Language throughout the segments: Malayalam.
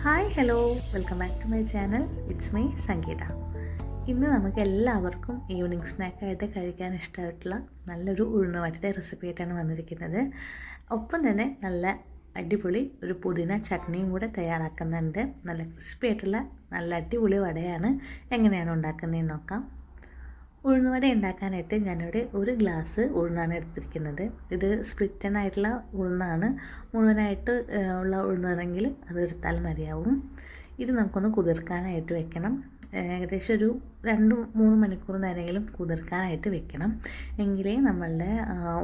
Hi hello welcome back to my channel. It's me Sangeetha. ഇന്ന് നമുക്ക് എല്ലാവർക്കും ഈവനിങ് സ്നാക്കായിട്ട് കഴിക്കാൻ ഇഷ്ടമായിട്ടുള്ള നല്ലൊരു ഉഴുന്നുവടയുടെ റെസിപ്പി ആയിട്ടാണ് വന്നിരിക്കുന്നത്. ഒപ്പം തന്നെ നല്ല അടിപൊളി ഒരു പുതിന ചട്നിയും കൂടെ തയ്യാറാക്കുന്നുണ്ട്. നല്ല ക്രിസ്പി ആയിട്ടുള്ള നല്ല അടിപൊളി വടയാണ്. എങ്ങനെയാണ് ഉണ്ടാക്കുന്നതെന്ന് നോക്കാം. ഉഴുന്നുവട ഉണ്ടാക്കാനായിട്ട് ഞാനിവിടെ ഒരു ഗ്ലാസ് ഉഴുന്നാണ് എടുത്തിരിക്കുന്നത്. ഇത് സ്പ്ലിറ്റൻ ആയിട്ടുള്ള ഉഴുന്നാണ്. മുഴുവനായിട്ട് ഉള്ള ഉഴുന്നാണെങ്കിൽ അത് എടുത്താൽ മതിയാവും. ഇത് നമുക്കൊന്ന് കുതിർക്കാനായിട്ട് വെക്കണം. ഏകദേശം ഒരു 2-3 മണിക്കൂർ നേരമെങ്കിലും കുതിർക്കാനായിട്ട് വെക്കണം. എങ്കിലേ നമ്മളുടെ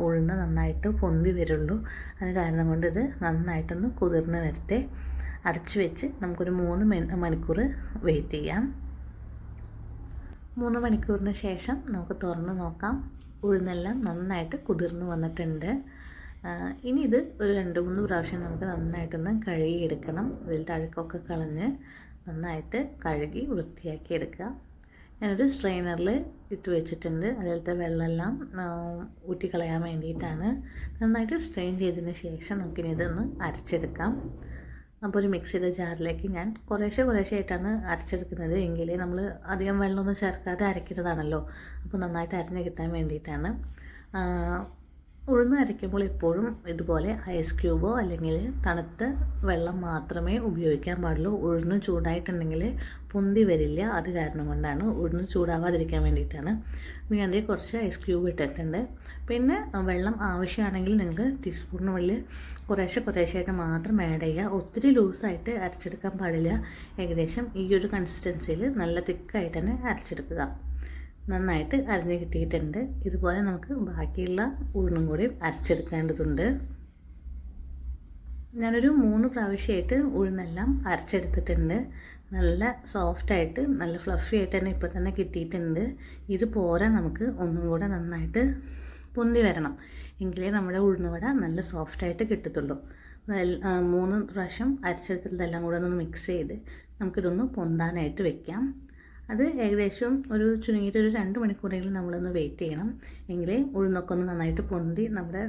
ഉഴുന്ന് നന്നായിട്ട് പൊന്തി വരുള്ളൂ. അത് കാരണം കൊണ്ട് ഇത് നന്നായിട്ടൊന്ന് കുതിർന്ന് വരട്ടെ. അടച്ചു വെച്ച് നമുക്കൊരു 3 മണിക്കൂർ വെയിറ്റ് ചെയ്യാം. 3 മണിക്കൂറിന് ശേഷം നമുക്ക് തുറന്ന് നോക്കാം. ഉഴുന്നെല്ലാം നന്നായിട്ട് കുതിർന്ന് വന്നിട്ടുണ്ട്. ഇനി ഇത് ഒരു 2-3 പ്രാവശ്യം നമുക്ക് നന്നായിട്ടൊന്ന് കഴുകിയെടുക്കണം. ഇതിൽ തഴുക്കൊക്കെ കളഞ്ഞ് നന്നായിട്ട് കഴുകി വൃത്തിയാക്കി എടുക്കുക. ഞാനൊരു സ്ട്രെയിനറിൽ ഇട്ട് വെച്ചിട്ടുണ്ട്. അതിലത്തെ വെള്ളമെല്ലാം ഊറ്റിക്കളയാൻ വേണ്ടിയിട്ടാണ്. നന്നായിട്ട് സ്ട്രെയിൻ ചെയ്തതിന് ശേഷം നമുക്കിനി ഇതൊന്ന് അരച്ചെടുക്കാം. അപ്പോൾ ഒരു മിക്സിയുടെ ജാറിലേക്ക് ഞാൻ കുറേശ്ശെ ആയിട്ടാണ് അരച്ചെടുക്കുന്നത്. എങ്കിലേ നമ്മൾ അധികം വെള്ളമൊന്നും ചേർക്കാതെ അരയ്ക്കുന്നതാണല്ലോ. അപ്പോൾ നന്നായിട്ട് അരഞ്ഞ് കിട്ടാൻ വേണ്ടിയിട്ടാണ്. ഉഴുന്ന് അരയ്ക്കുമ്പോൾ എപ്പോഴും ഇതുപോലെ ഐസ് ക്യൂബോ അല്ലെങ്കിൽ തണുത്ത വെള്ളം മാത്രമേ ഉപയോഗിക്കാൻ പാടുള്ളൂ. ഉഴുന്ന് ചൂടായിട്ടുണ്ടെങ്കിൽ പൊന്തി വരില്ല. അത് കാരണം കൊണ്ടാണ്, ഉഴുന്ന് ചൂടാവാതിരിക്കാൻ വേണ്ടിയിട്ടാണ്. ഞാൻ അതിൽ കുറച്ച് ഐസ് ക്യൂബ് ഇട്ടിട്ടുണ്ട്. പിന്നെ വെള്ളം ആവശ്യമാണെങ്കിൽ നിങ്ങൾ ടീസ്പൂണിനുള്ളിൽ കുറേശ്ശെ മാത്രം ആഡ് ചെയ്യുക. ഒത്തിരി ലൂസായിട്ട് അരച്ചെടുക്കാൻ പാടില്ല. ഏകദേശം ഈ ഒരു കൺസിസ്റ്റൻസിയിൽ നല്ല തിക്കായിട്ട് തന്നെ അരച്ചെടുക്കുക. നന്നായിട്ട് അരിഞ്ഞ് കിട്ടിയിട്ടുണ്ട്. ഇതുപോലെ നമുക്ക് ബാക്കിയുള്ള ഉഴുന്നും കൂടി അരച്ചെടുക്കേണ്ടതുണ്ട്. ഞാനൊരു 3 പ്രാവശ്യമായിട്ട് ഉഴുന്നെല്ലാം അരച്ചെടുത്തിട്ടുണ്ട്. നല്ല സോഫ്റ്റായിട്ട് നല്ല ഫ്ലഫി ആയിട്ട് തന്നെ ഇപ്പോൾ തന്നെ കിട്ടിയിട്ടുണ്ട്. ഇത് പോരാ, നമുക്ക് ഒന്നും കൂടെ നന്നായിട്ട് പൊന്തി വരണം. എങ്കിലേ നമ്മുടെ ഉഴുന്നുവട നല്ല സോഫ്റ്റായിട്ട് കിട്ടത്തുള്ളൂ. 3 പ്രാവശ്യം അരച്ചെടുത്തിട്ടെല്ലാം കൂടെ ഒന്ന് മിക്സ് ചെയ്ത് നമുക്കിതൊന്ന് പൊന്താനായിട്ട് വെക്കാം. അത് ഏകദേശം ചുരുങ്ങിയിട്ട് ഒരു 2 മണിക്കൂറെങ്കിലും നമ്മളൊന്ന് വെയിറ്റ് ചെയ്യണം. എങ്കിലേ ഉഴുന്നൊക്കെ ഒന്ന് നന്നായിട്ട് പൊന്തി നമ്മുടെ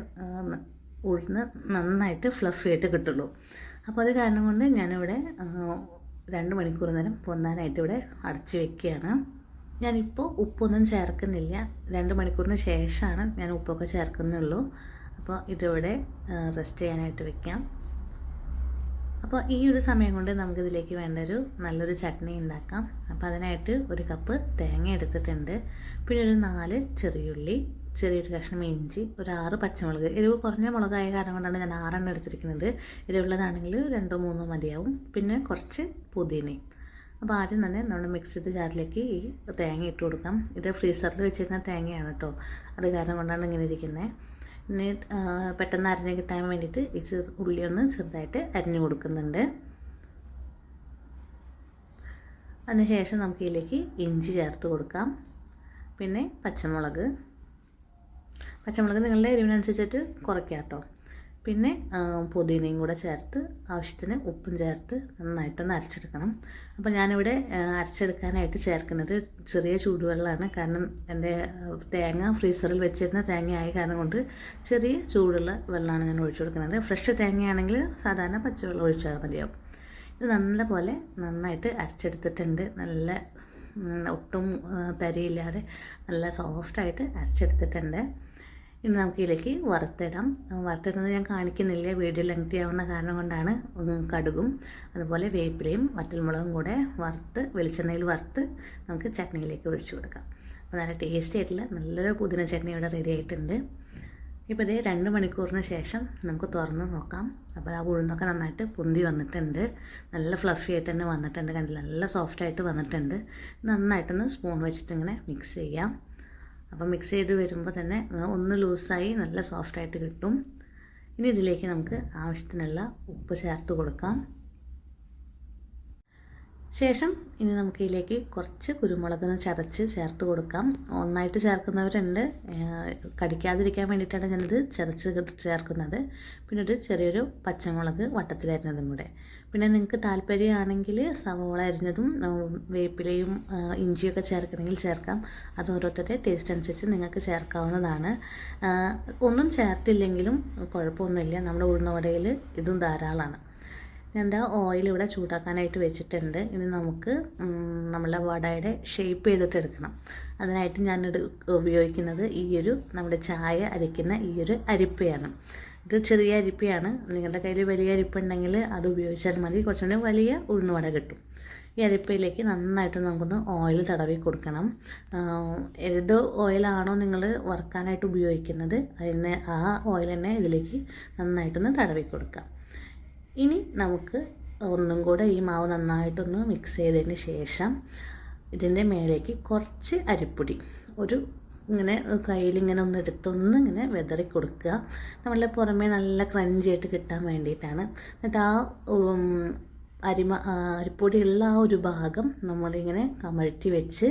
ഉഴുന്ന് നന്നായിട്ട് ഫ്ലഫി ആയിട്ട് കിട്ടുള്ളൂ. അപ്പോൾ അത് കാരണം കൊണ്ട് ഞാനിവിടെ 2 മണിക്കൂർ നേരം പൊന്താനായിട്ട് ഇവിടെ അടച്ച് വെക്കുകയാണ്. ഞാനിപ്പോൾ ഉപ്പൊന്നും ചേർക്കുന്നില്ല. 2 മണിക്കൂറിന് ശേഷമാണ് ഞാൻ ഉപ്പൊക്കെ ചേർക്കുന്നുള്ളൂ. അപ്പോൾ ഇതിവിടെ റെസ്റ്റ് ചെയ്യാനായിട്ട് വെക്കാം. അപ്പോൾ ഈ ഒരു സമയം കൊണ്ട് നമുക്കിതിലേക്ക് വേണ്ടൊരു നല്ലൊരു ചട്നി ഉണ്ടാക്കാം. അപ്പോൾ അതിനായിട്ട് 1 കപ്പ് തേങ്ങ എടുത്തിട്ടുണ്ട്. പിന്നെ ഒരു 4 ചെറിയുള്ളി, ചെറിയൊരു കഷ്ണം ഇഞ്ചി, ഒരു 6 പച്ചമുളക്. എരിവ് കുറഞ്ഞ മുളകായ കാരണം കൊണ്ടാണ് ഞാൻ 6 എടുത്തിരിക്കുന്നത്. എരിവുള്ളതാണെങ്കിൽ 2-3 മതിയാവും. പിന്നെ കുറച്ച് പുതിനയും. അപ്പോൾ ആദ്യം തന്നെ നമ്മുടെ മിക്സിഡ് ജാറിലേക്ക് ഈ തേങ്ങ ഇട്ട് കൊടുക്കാം. ഇത് ഫ്രീസറിൽ വെച്ചിരുന്ന തേങ്ങയാണ് കേട്ടോ. അത് കാരണം കൊണ്ടാണ് ഇങ്ങനെ ഇരിക്കുന്നത്. ഇനി പെട്ടെന്ന് അരിഞ്ഞ് കിട്ടാൻ വേണ്ടിയിട്ട് ഈ ഉള്ളി ഒന്ന് ചെറുതായിട്ട് അരിഞ്ഞു കൊടുക്കുന്നുണ്ട്. അതിനുശേഷം നമുക്ക് ഇതിലേക്ക് ഇഞ്ചി ചേർത്ത് കൊടുക്കാം. പിന്നെ പച്ചമുളക് നിങ്ങളുടെ എരിവിനനുസരിച്ചിട്ട് കുറയ്ക്കാം കേട്ടോ. പിന്നെ പുതിനയും കൂടെ ചേർത്ത് ആവശ്യത്തിന് ഉപ്പും ചേർത്ത് നന്നായിട്ടൊന്ന് അരച്ചെടുക്കണം. അപ്പോൾ ഞാനിവിടെ അരച്ചെടുക്കാനായിട്ട് ചേർക്കുന്നത് ചെറിയ ചൂടുവെള്ളമാണ്. കാരണം എൻ്റെ തേങ്ങ ഫ്രീസറിൽ വെച്ചിരുന്ന തേങ്ങയായ കാരണം കൊണ്ട് ചെറിയ ചൂടുള്ള വെള്ളമാണ് ഞാൻ ഒഴിച്ചു കൊടുക്കുന്നത്. ഫ്രഷ് തേങ്ങയാണെങ്കിൽ സാധാരണ പച്ചവെള്ളം ഒഴിച്ചാൽ മതിയാവും. ഇത് നല്ലപോലെ നന്നായിട്ട് അരച്ചെടുത്തിട്ടുണ്ട്. നല്ല ഒട്ടും തരിയില്ലാതെ നല്ല സോഫ്റ്റായിട്ട് അരച്ചെടുത്തിട്ടുണ്ട്. ഇനി നമുക്ക് ഇതിലേക്ക് വറുത്തിടുന്നത് ഞാൻ കാണിക്കുന്നില്ല, വീഡിയോ ലെങ്തി ആവുന്ന കാരണം കൊണ്ടാണ്. കടുകും അതുപോലെ വേപ്പിലയും വറ്റൽമുളകും കൂടെ വെളിച്ചെണ്ണയിൽ വറുത്ത് നമുക്ക് ചട്നിയിലേക്ക് ഒഴിച്ചു കൊടുക്കാം. അപ്പോൾ നല്ല ടേസ്റ്റി ആയിട്ടുള്ള നല്ലൊരു പുതിന ചട്നി ഇവിടെ റെഡി ആയിട്ടുണ്ട്. ഇപ്പോൾ ഇതേ 2 മണിക്കൂറിന് ശേഷം നമുക്ക് തുറന്ന് നോക്കാം. അപ്പോൾ ആ ഉഴുന്നൊക്കെ നന്നായിട്ട് പൊന്തി വന്നിട്ടുണ്ട്. നല്ല ഫ്ലഫി ആയിട്ട് തന്നെ വന്നിട്ടുണ്ട്. കണ്ടില്ല, നല്ല സോഫ്റ്റായിട്ട് വന്നിട്ടുണ്ട്. നന്നായിട്ടൊന്ന് സ്പൂൺ വെച്ചിട്ട് ഇങ്ങനെ മിക്സ് ചെയ്യാം. അപ്പോൾ മിക്സ് ചെയ്ത് വരുമ്പോൾ തന്നെ ഒന്ന് ലൂസായി നല്ല സോഫ്റ്റായിട്ട് കിട്ടും. ഇനി ഇതിലേക്ക് നമുക്ക് ആവശ്യത്തിനുള്ള ഉപ്പ് ചേർത്ത് കൊടുക്കാം. ശേഷം ഇനി നമുക്ക് ഇതിലേക്ക് കുറച്ച് കുരുമുളകൊന്ന് ചതച്ച് ചേർത്ത് കൊടുക്കാം. ഒന്നായിട്ട് ചേർക്കുന്നവരുണ്ട്. കടിക്കാതിരിക്കാൻ വേണ്ടിയിട്ടാണ് ഞാനിത് ചതച്ച് ചേർക്കുന്നത്. പിന്നെ ഒരു ചെറിയൊരു പച്ചമുളക് വട്ടത്തിലരിഞ്ഞതും കൂടെ. പിന്നെ നിങ്ങൾക്ക് താല്പര്യമാണെങ്കിൽ സവോള അരിഞ്ഞതും വേപ്പിലയും ഇഞ്ചിയൊക്കെ ചേർക്കണമെങ്കിൽ ചേർക്കാം. അത് ഓരോരുത്തരുടെ ടേസ്റ്റ് അനുസരിച്ച് നിങ്ങൾക്ക് ചേർക്കാവുന്നതാണ്. ഒന്നും ചേർത്തില്ലെങ്കിലും കുഴപ്പമൊന്നുമില്ല. നമ്മുടെ ഉഴുന്നുവടയിൽ ഇതും ധാരാളമാണ്. ഞാൻ എന്താ ഓയിൽ ഇവിടെ ചൂടാക്കാനായിട്ട് വെച്ചിട്ടുണ്ട്. ഇനി നമുക്ക് നമ്മളെ വടയുടെ ഷേപ്പ് ചെയ്തിട്ട് എടുക്കണം. അതിനായിട്ട് ഞാൻ ഉപയോഗിക്കുന്നത് നമ്മുടെ ചായ അരിക്കുന്ന അരിപ്പയാണ്. ഇത് ചെറിയ അരിപ്പയാണ്. നിങ്ങളുടെ കയ്യിൽ വലിയ അരിപ്പുണ്ടെങ്കിൽ അത് ഉപയോഗിച്ചാൽ മതി. കുറച്ചുകൂടി വലിയ ഉഴുന്നുവട കിട്ടും. ഈ അരിപ്പയിലേക്ക് നന്നായിട്ട് നമുക്കൊന്ന് ഓയിൽ തടവി കൊടുക്കണം. ഏത് ഓയിലാണോ നിങ്ങൾ വറുക്കാനായിട്ട് ഉപയോഗിക്കുന്നത് ആ ഓയിൽ തന്നെ ഇതിലേക്ക് നന്നായിട്ടൊന്ന് തടവി കൊടുക്കാം. ഇനി നമുക്ക് ഒന്നും കൂടെ ഈ മാവ് നന്നായിട്ടൊന്ന് മിക്സ് ചെയ്തതിന് ശേഷം ഇതിൻ്റെ മേലേക്ക് കുറച്ച് അരിപ്പൊടി ഇങ്ങനെ കയ്യിലിങ്ങനെ എടുത്തൊന്ന് ഇങ്ങനെ വിതറി കൊടുക്കുക. നമ്മളുടെ പുറമേ നല്ല ക്രഞ്ചിയായിട്ട് കിട്ടാൻ വേണ്ടിയിട്ടാണ്. എന്നിട്ട് അരിപ്പൊടിയുള്ള ഒരു ഭാഗം നമ്മളിങ്ങനെ കമഴ്ത്തി വെച്ച്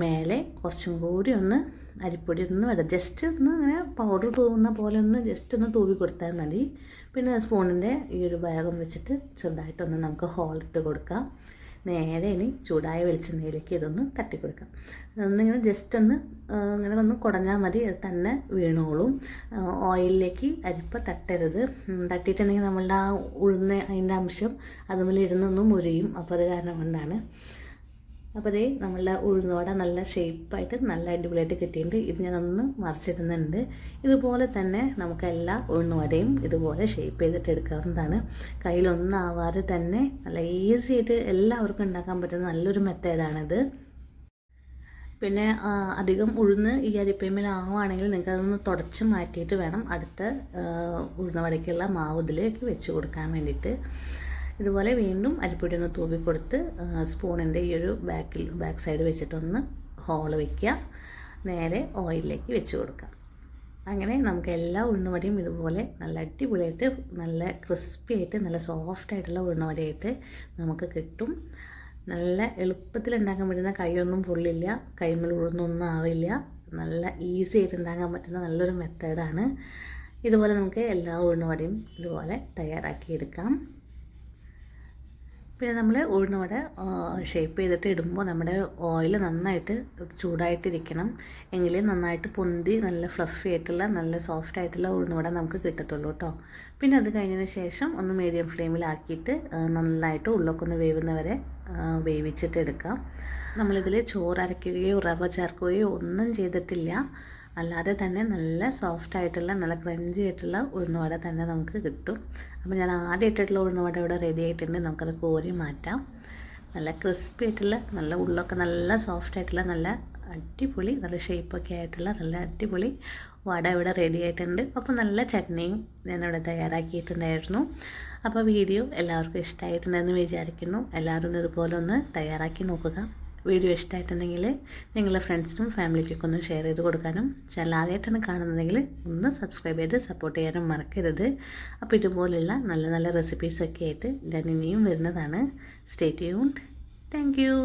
മേലെ കുറച്ചും കൂടി ഒന്ന് അരിപ്പൊടി ജസ്റ്റ് ഒന്ന് ഇങ്ങനെ പൗഡർ തൂവുന്ന പോലെ ജസ്റ്റ് ഒന്ന് തൂവി കൊടുത്താൽ മതി. പിന്നെ സ്പൂണിൻ്റെ ഭാഗം വെച്ചിട്ട് ചെറുതായിട്ടൊന്ന് നമുക്ക് ഹോളിട്ട് കൊടുക്കാം. നേരെ ഇനി ചൂടായ വെളിച്ചെണ്ണയിലേക്ക് ഇതൊന്ന് തട്ടിക്കൊടുക്കാം. ഒന്നിങ്ങനെ ജസ്റ്റ് ഇങ്ങനെ ഒന്ന് കുടഞ്ഞാൽ മതി, അത് തന്നെ വീണോളും. ഓയിലിലേക്ക് അരിപ്പ തട്ടരുത്. തട്ടിയിട്ടുണ്ടെങ്കിൽ നമ്മളുടെ ആ അതിൻ്റെ അംശം അതുപോലെ ഇരുന്നൊന്നും മുരിയും. അപ്പോൾ അത് കാരണം കൊണ്ടാണ്. അപ്പോൾ അതേ നമ്മളുടെ ഉഴുന്നുവട നല്ല ഷേപ്പായിട്ട് നല്ല അടിപൊളിയായിട്ട് കിട്ടിയിട്ടുണ്ട്. ഇത് ഞാനൊന്ന് മറിച്ചിടുന്നുണ്ട്. ഇതുപോലെ തന്നെ നമുക്ക് എല്ലാ ഉഴുന്നുവടയും ഇതുപോലെ ഷേപ്പ് ചെയ്തിട്ട് എടുക്കാവുന്നതാണ്. കയ്യിലൊന്നും ആവാതെ തന്നെ നല്ല ഈസി ആയിട്ട് എല്ലാവർക്കും ഉണ്ടാക്കാൻ പറ്റുന്ന നല്ലൊരു മെത്തേഡാണിത്. പിന്നെ അധികം ഉഴുന്ന് ഈ അരിപ്പയിന്മേലാവുകയാണെങ്കിൽ നിങ്ങൾക്ക് അതൊന്ന് തുടച്ച് മാറ്റിയിട്ട് വേണം അടുത്ത ഉഴുന്നുവടയ്ക്കുള്ള മാവ് ഇതിലേക്ക് വെച്ച് കൊടുക്കാൻ വേണ്ടിയിട്ട്. ഇതുപോലെ വീണ്ടും അരിപ്പൊടി ഒന്ന് തൂവി കൊടുത്ത് സ്പൂണിൻ്റെ ബാക്ക് സൈഡ് വെച്ചിട്ടൊന്ന് ഹോള് വയ്ക്കുക. നേരെ ഓയിലിലേക്ക് വെച്ച് കൊടുക്കാം. അങ്ങനെ നമുക്ക് എല്ലാ ഉഴുന്നുവടയും ഇതുപോലെ നല്ല അടിപൊളിയായിട്ട് നല്ല ക്രിസ്പി ആയിട്ട് നല്ല സോഫ്റ്റായിട്ടുള്ള ഉഴുന്നുവടയായിട്ട് നമുക്ക് കിട്ടും. നല്ല എളുപ്പത്തിൽ ഉണ്ടാക്കാൻ പറ്റുന്ന, കൈയൊന്നും പൊള്ളില്ല, കൈമേൽ ഉഴുന്നൊന്നും ആവില്ല, നല്ല ഈസി ആയിട്ട് ഉണ്ടാക്കാൻ പറ്റുന്ന നല്ലൊരു മെത്തേഡാണ്. ഇതുപോലെ നമുക്ക് എല്ലാ ഉഴുന്നുവടയും ഇതുപോലെ തയ്യാറാക്കിയെടുക്കാം. പിന്നെ നമ്മൾ ഉഴുന്നുവട ഷേപ്പ് ചെയ്തിട്ട് ഇടുമ്പോൾ നമ്മുടെ ഓയിൽ നന്നായിട്ട് ചൂടായിട്ടിരിക്കണം. എങ്കിലേ നന്നായിട്ട് പൊന്തി നല്ല ഫ്ലഫി ആയിട്ടുള്ള നല്ല സോഫ്റ്റ് ആയിട്ടുള്ള ഉഴുന്നുവട നമുക്ക് കിട്ടത്തുള്ളൂ കേട്ടോ. പിന്നെ അത് കഴിഞ്ഞതിന് ശേഷം ഒന്ന് മീഡിയം ഫ്ലെയിമിലാക്കിയിട്ട് നന്നായിട്ട് ഉള്ളൊക്കെ ഒന്ന് വേവുന്നവരെ വേവിച്ചിട്ട് എടുക്കാം. നമ്മളിതിൽ ചോറ് അരയ്ക്കുകയോ റവ ചേർക്കുകയോ ഒന്നും ചെയ്തിട്ടില്ല. അല്ലാതെ തന്നെ നല്ല സോഫ്റ്റ് ആയിട്ടുള്ള നല്ല ക്രഞ്ചി ആയിട്ടുള്ള ഉഴുന്നുവട തന്നെ നമുക്ക് കിട്ടും. അപ്പോൾ ഞാൻ ആദ്യം ഇട്ടിട്ടുള്ള ഉഴുന്നുവട ഇവിടെ റെഡി ആയിട്ടുണ്ട്. നമുക്കത് കോരി മാറ്റാം. നല്ല ക്രിസ്പി ആയിട്ടുള്ള നല്ല ഉള്ളൊക്കെ നല്ല സോഫ്റ്റ് ആയിട്ടുള്ള നല്ല അടിപൊളി നല്ല ഷേപ്പൊക്കെ ആയിട്ടുള്ള നല്ല അടിപൊളി വട ഇവിടെ റെഡി ആയിട്ടുണ്ട്. അപ്പോൾ നല്ല ചട്നിയും ഞാനിവിടെ തയ്യാറാക്കിയിട്ടുണ്ടായിരുന്നു. അപ്പോൾ വീഡിയോ എല്ലാവർക്കും ഇഷ്ടമായിട്ടുണ്ടെന്ന് വിചാരിക്കുന്നു. എല്ലാവരും ഇതുപോലെ ഒന്ന് തയ്യാറാക്കി നോക്കുക. വീഡിയോ ഇഷ്ടമായിട്ടുണ്ടെങ്കിൽ നിങ്ങളുടെ ഫ്രണ്ട്സിനും ഫാമിലിക്കൊക്കെ ഒന്ന് ഷെയർ ചെയ്ത് കൊടുക്കാനും, ചാനൽ ആദ്യമായിട്ടാണ് കാണുന്നതെങ്കിൽ ഒന്ന് സബ്സ്ക്രൈബ് ചെയ്ത് സപ്പോർട്ട് ചെയ്യാനും മറക്കരുത്. അപ്പോൾ ഇതുപോലുള്ള നല്ല നല്ല റെസിപ്പീസൊക്കെ ആയിട്ട് ഞാൻ ഇനിയും വരുന്നതാണ്. Stay tuned. Thank you.